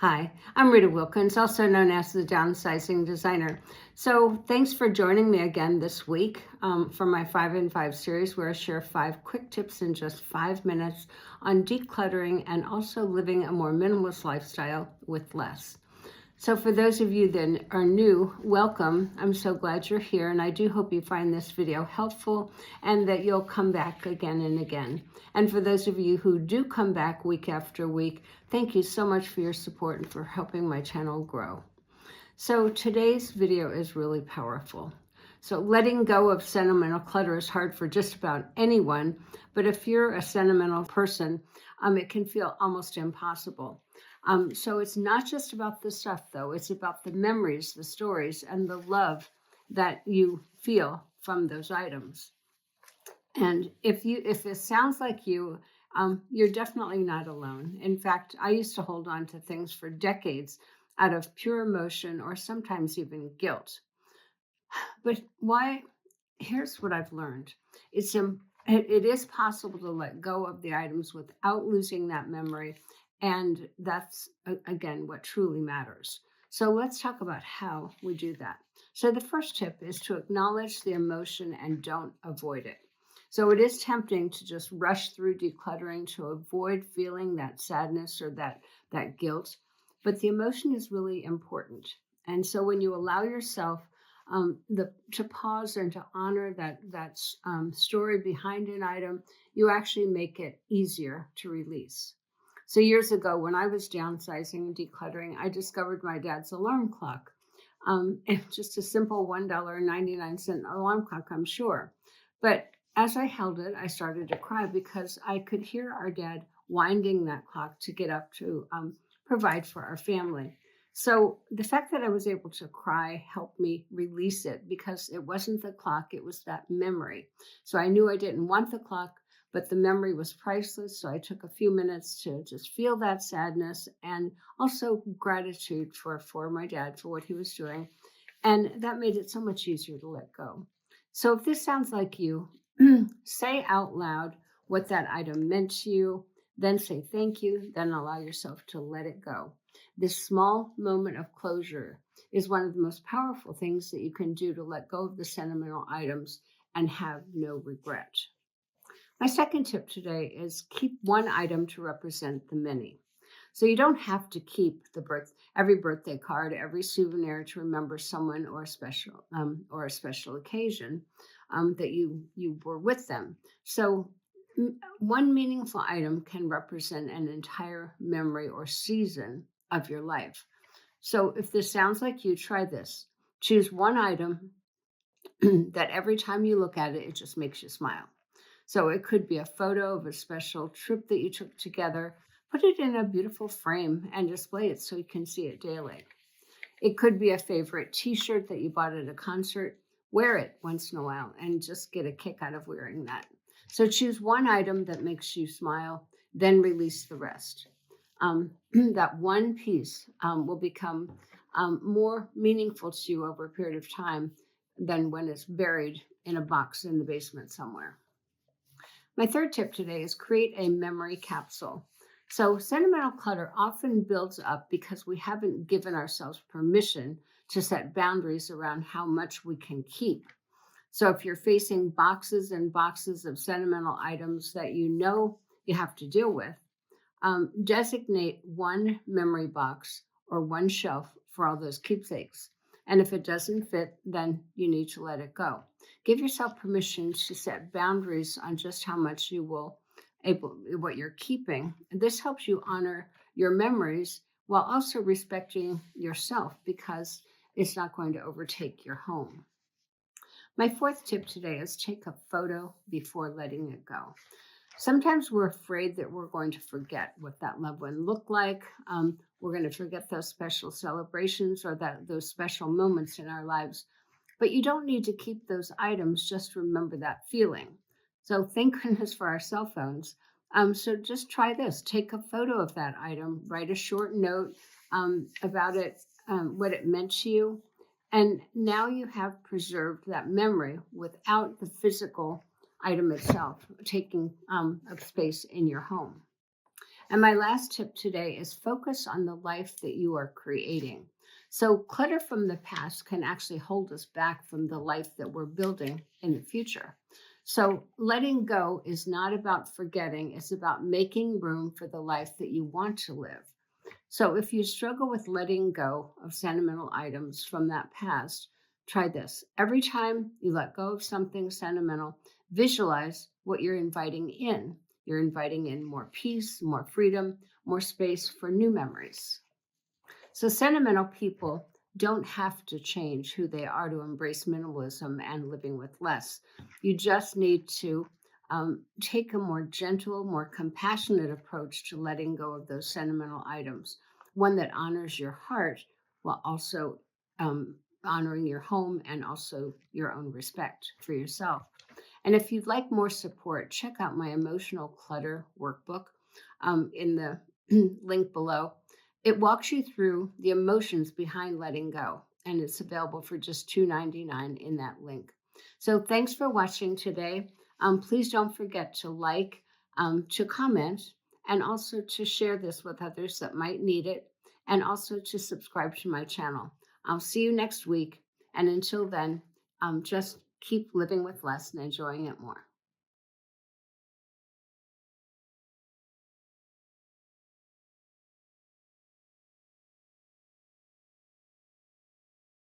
Hi, I'm Rita Wilkins, also known as the Downsizing Designer. So, thanks for joining me again this week for my 5 in 5 series, where I share 5 quick tips in just 5 minutes on decluttering and also living a more minimalist lifestyle with less. So, for those of you that are new, welcome. I'm so glad you're here, and I do hope you find this video helpful and that you'll come back again and again. And for those of you who do come back week after week, thank you so much for your support and for helping my channel grow. So, today's video is really powerful. So, letting go of sentimental clutter is hard for just about anyone, but if you're a sentimental person, it can feel almost impossible. So it's not just about the stuff, though. It's about the memories, the stories, and the love that you feel from those items. And if it sounds like you're definitely not alone. In fact, I used to hold on to things for decades out of pure emotion or sometimes even guilt. But why? Here's what I've learned. It is possible to let go of the items without losing that memory. And that's, again, what truly matters. So let's talk about how we do that. So the first tip is to acknowledge the emotion and don't avoid it. So it is tempting to just rush through decluttering to avoid feeling that sadness or that guilt, but the emotion is really important. And so when you allow yourself to pause and to honor that story behind an item, you actually make it easier to release. So years ago, when I was downsizing and decluttering, I discovered my dad's alarm clock. And just a simple $1.99 alarm clock, I'm sure. But as I held it, I started to cry because I could hear our dad winding that clock to get up to provide for our family. So the fact that I was able to cry helped me release it because it wasn't the clock, it was that memory. So I knew I didn't want the clock, but the memory was priceless. So I took a few minutes to just feel that sadness and also gratitude for my dad for what he was doing. And that made it so much easier to let go. So if this sounds like you, say out loud what that item meant to you, then say thank you, then allow yourself to let it go. This small moment of closure is one of the most powerful things that you can do to let go of the sentimental items and have no regret. My second tip today is keep one item to represent the many. So you don't have to keep every birthday card, every souvenir to remember someone or a special occasion that you were with them. So one meaningful item can represent an entire memory or season of your life. So if this sounds like you, try this. Choose one item that every time you look at it, it just makes you smile. So it could be a photo of a special trip that you took together. Put it in a beautiful frame and display it so you can see it daily. It could be a favorite t-shirt that you bought at a concert. Wear it once in a while and just get a kick out of wearing that. So choose one item that makes you smile, then release the rest. That one piece will become more meaningful to you over a period of time than when it's buried in a box in the basement somewhere. My third tip today is create a memory capsule. So sentimental clutter often builds up because we haven't given ourselves permission to set boundaries around how much we can keep. So if you're facing boxes and boxes of sentimental items that you know you have to deal with, designate one memory box or one shelf for all those keepsakes. And if it doesn't fit, then you need to let it go. Give yourself permission to set boundaries on just how much what you're keeping. And this helps you honor your memories while also respecting yourself because it's not going to overtake your home. My fourth tip today is take a photo before letting it go. Sometimes we're afraid that we're going to forget what that loved one looked like. We're going to forget those special celebrations or those special moments in our lives. But you don't need to keep those items. Just remember that feeling. So thank goodness for our cell phones. So just try this. Take a photo of that item. Write a short note about it, what it meant to you. And now you have preserved that memory without the physical item itself taking up space in your home. And my last tip today is focus on the life that you are creating. So, clutter from the past can actually hold us back from the life that we're building in the future. So, letting go is not about forgetting, it's about making room for the life that you want to live. So, if you struggle with letting go of sentimental items from that past, try this. Every time you let go of something sentimental, visualize what you're inviting in. You're inviting in more peace, more freedom, more space for new memories. So, sentimental people don't have to change who they are to embrace minimalism and living with less. You just need to take a more gentle, more compassionate approach to letting go of those sentimental items, one that honors your heart while also honoring your home and also your own respect for yourself. And if you'd like more support, check out my emotional clutter workbook in the link below. It walks you through the emotions behind letting go, and it's available for just $2.99 in that link. So thanks for watching today. Please don't forget to like, to comment, and also to share this with others that might need it, and also to subscribe to my channel. I'll see you next week. And until then, just keep living with less and enjoying it more.